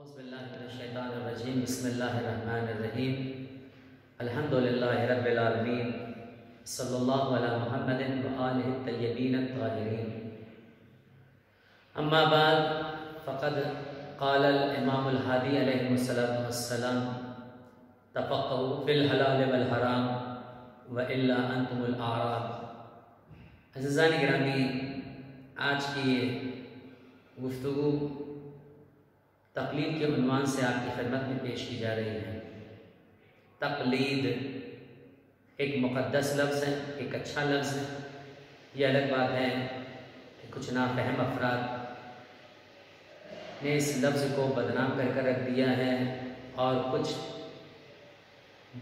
اعوذ باللہ من الشیطان الرجیم بسم اللہ الرحمن الرحیم الحمدللہ رب العالمین صلی اللہ علی محمد وآلہ الطیبین الطاہرین اما بعد فقد قال الامام الہادی علیہ السلام تفقہوا فی الحلال والحرام وإلا انتم الاعراب۔ عزیزان گرامی، آج کی یہ گفتگو تقلید کے عنوان سے آپ کی خدمت میں پیش کی جا رہی ہے۔ تقلید ایک مقدس لفظ ہے، ایک اچھا لفظ ہے۔ یہ الگ بات ہے کہ کچھ نافہم افراد نے اس لفظ کو بدنام کر رکھ دیا ہے، اور کچھ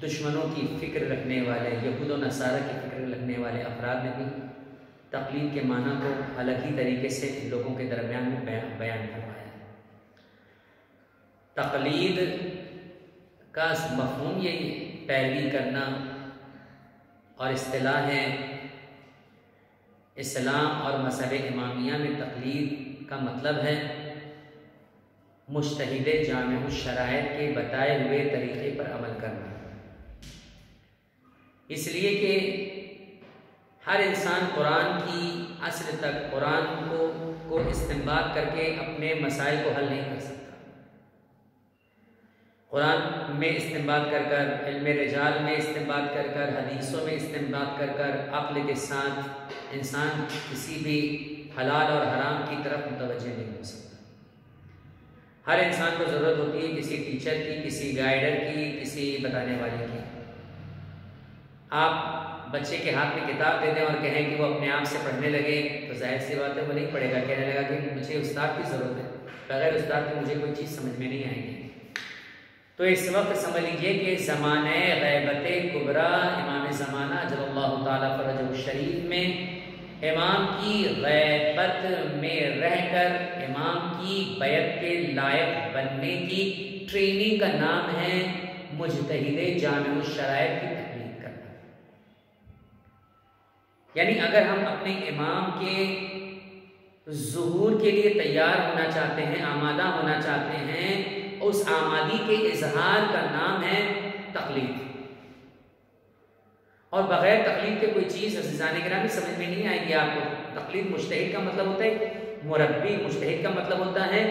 دشمنوں کی فکر رکھنے والے، یہود و نصارہ کی فکر رکھنے والے افراد نے بھی تقلید کے معنی کو الگ ہی طریقے سے لوگوں کے درمیان میں بیان کروایا۔ تقلید کا مفہوم یہ پیروی کرنا، اور اصطلاح ہے اسلام اور مذہب امامیہ میں تقلید کا مطلب ہے مجتہد جامع الشرائط کے بتائے ہوئے طریقے پر عمل کرنا۔ اس لیے کہ ہر انسان قرآن کی اصل تک، قرآن کو استنباط کر کے اپنے مسائل کو حل نہیں کر سکتا۔ قرآن میں استنباط کر علم رجال میں استنباط کر حدیثوں میں استنباط کر عقل کے ساتھ انسان کسی بھی حلال اور حرام کی طرف متوجہ نہیں ہو سکتا۔ ہر انسان کو ضرورت ہوتی ہے کسی ٹیچر کی، کسی گائیڈر کی، کسی بتانے والے کی۔ آپ بچے کے ہاتھ میں کتاب دے دیں اور کہیں کہ وہ اپنے آپ سے پڑھنے لگے تو ظاہر سی بات ہے وہ نہیں پڑھے گا، کہنے لگا کہ مجھے استاد کی ضرورت ہے، بغیر استاد کے مجھے کوئی چیز سمجھ میں نہیں آئے گی۔ تو اس وقت سمجھ لیجئے کہ زمانہ غیبت کبریٰ، امام زمانہ جل اللہ تعالیٰ فرجہ الشریف میں امام کی غیبت میں رہ کر امام کی بیعت کے لائق بننے کی ٹریننگ کا نام ہے مجتہد جامع الشرائط کی تقلید کرنا۔ یعنی اگر ہم اپنے امام کے ظہور کے لیے تیار ہونا چاہتے ہیں، آمادہ ہونا چاہتے ہیں، اس آمادی کے اظہار کا نام ہے تقلید۔ اور بغیر تقلید کے کوئی چیز عزیزان گرامی سمجھ میں نہیں آئے گی آپ کو۔ تقلید مجتہد کا مطلب ہوتا ہے مربی، مجتہد کا مطلب ہوتا ہے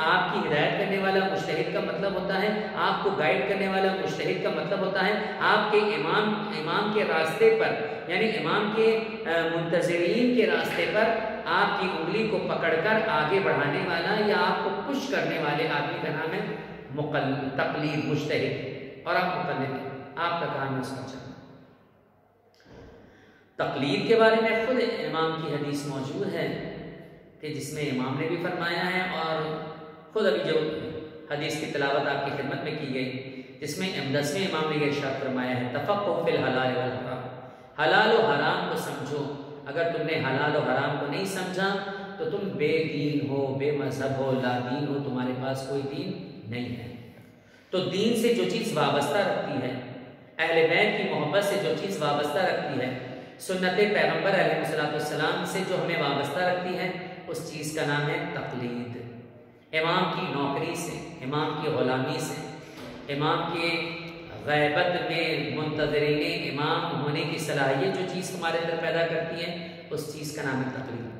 آپ کی ہدایت کرنے والا، مجتہد کا مطلب ہوتا ہے آپ کو گائیڈ کرنے والا، مجتہد کا مطلب ہوتا ہے آپ کے امام کے راستے پر، یعنی امام کے منتظرین کے راستے پر آپ کی انگلی کو پکڑ کر آگے بڑھانے والا یا آپ کو پش کرنے والے آدمی کا نام ہے تقلید، مجتہد، اور آپ مقلد ہیں، آپ کا کام ہے اس کا چلنا۔ تقلید کے بارے میں خود امام کی حدیث موجود ہے کہ جس میں امام نے بھی فرمایا ہے، اور خود ابھی جو حدیث کی تلاوت آپ کی خدمت میں کی گئی جس میں 10ویں امام نے یہ ارشاد فرمایا ہے تفقہوا فی الحلال والحرام، حلال و حرام کو سمجھو۔ اگر تم نے حلال و حرام کو نہیں سمجھا تو تم بے دین ہو، بے مذہب ہو، لا دین ہو، تمہارے پاس کوئی دین نہیں ہے۔ تو دین سے جو چیز وابستہ رکھتی ہے، اہل بیت کی محبت سے جو چیز وابستہ رکھتی ہے، سنت پیغمبر علیہ السلام سے جو ہمیں وابستہ رکھتی ہے، اس چیز کا نام ہے تقلید۔ امام کی نوکری سے، امام کی غلامی سے، امام کے غیبت میں منتظرین امام ہونے کی صلاحیت جو چیز تمہارے اندر پیدا کرتی ہے، اس چیز کا نام ہے تقلید۔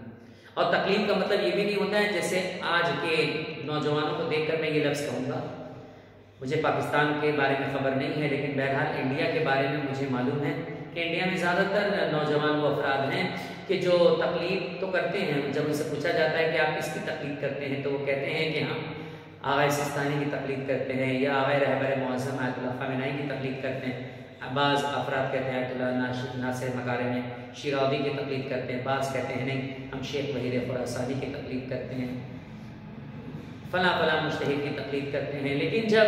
اور تقلید کا مطلب یہ بھی نہیں ہوتا ہے جیسے آج کے نوجوانوں کو دیکھ کر میں یہ لفظ کہوں گا، مجھے پاکستان کے بارے میں خبر نہیں ہے لیکن بہرحال انڈیا کے بارے میں مجھے معلوم ہے کہ انڈیا میں زیادہ تر نوجوان وہ افراد ہیں کہ جو تقلید تو کرتے ہیں۔ جب ان سے پوچھا جاتا ہے کہ آپ کس کی تقلید کرتے ہیں تو وہ کہتے ہیں کہ ہم آغا سستانی کی تقلید کرتے ہیں، یا آغا رہبر معظم آیت اللہ خامنہئی کی تقلید کرتے ہیں۔ بعض افراد کہتے ہیں آیت اللہ ناصر مکارم شیراوی کی تقلید کرتے ہیں، بعض کہتے ہیں نہیں ہم شیخ وحید خراسانی کی تقلید کرتے ہیں، فلاں فلاں مجتہد کی تقلید کرتے ہیں۔ لیکن جب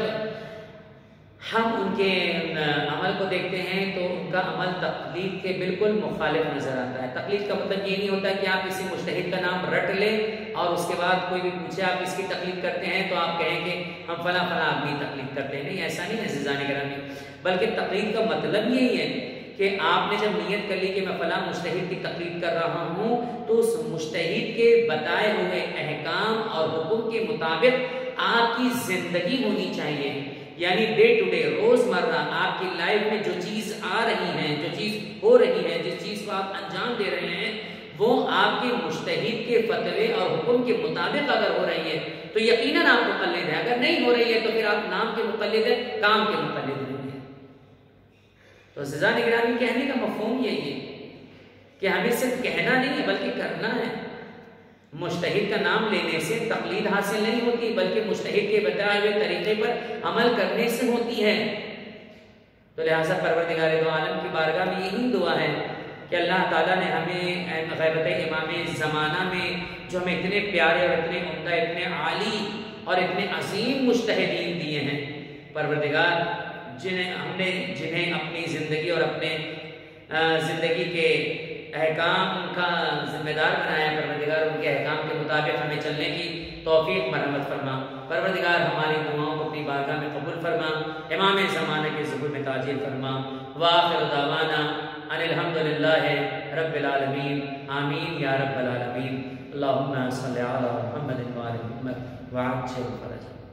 ہم ان کے عمل کو دیکھتے ہیں تو ان کا عمل تقلید کے بالکل مخالف نظر آتا ہے۔ تقلید کا مطلب یہ نہیں ہوتا کہ آپ کسی مجتہد کا نام رٹ لیں اور اس کے بعد کوئی بھی پوچھے آپ کس کی تقلید کرتے ہیں تو آپ کہیں کہ ہم فلاں فلاں آدمی تقلید کرتے ہیں۔ نہیں، ایسا نہیں ہے عزیزان گرامی، بلکہ تقلید کا مطلب یہی ہے کہ آپ نے جب نیت کر لی کہ میں فلاں مجتہد کی تقلید کر رہا ہوں تو اس مجتہد کے بتائے ہوئے احکام اور حکم کے مطابق آپ کی زندگی ہونی چاہیے، یعنی ڈے ٹو ڈے، روزمرہ آپ کی لائف میں جو چیز آ رہی ہیں، جو چیز ہو رہی ہے، جس چیز کو آپ انجام دے رہے ہیں، وہ آپ کے مجتہد کے فتوے اور حکم کے مطابق اگر ہو رہی ہے تو یقیناً آپ مقلد ہیں، اگر نہیں ہو رہی ہے تو پھر آپ نام کے مقلد ہیں، کام کے مقلد نہیں ہیں۔ تو سزا نگرانی کہنے کا مفہوم یہی ہے کہ ہمیں صرف کہنا نہیں ہے بلکہ کرنا ہے۔ مجتہد کا نام لینے سے تقلید حاصل نہیں ہوتی، بلکہ مجتہد کے بتائے ہوئے طریقے پر عمل کرنے سے ہوتی ہے۔ تو لہٰذا پروردگار دو عالم کی بارگاہ میں یہی دعا ہے کہ اللہ تعالیٰ نے ہمیں غیبت امام زمانہ میں جو ہمیں اتنے پیارے اور اتنے عمدہ، اتنے عالی اور اتنے عظیم مجتہدین دیے ہیں، پروردگار جنہیں اپنی زندگی اور اپنے زندگی کے احکام کا ذمہ دار بنایا، پروردگار ان کے احکام کے مطابق ہمیں چلنے کی توفیق مرحمت فرما۔ پروردگار ہماری دعاؤں کو اپنی بارگاہ میں قبول فرما، امام زمانہ کے ظہور میں تاجیل فرما۔ وآخر دعوانا ان الحمدللہ رب العالمین، آمین یا رب العالمین۔ اللہم صلی علی محمد وآل محمد وعجل فرجہ۔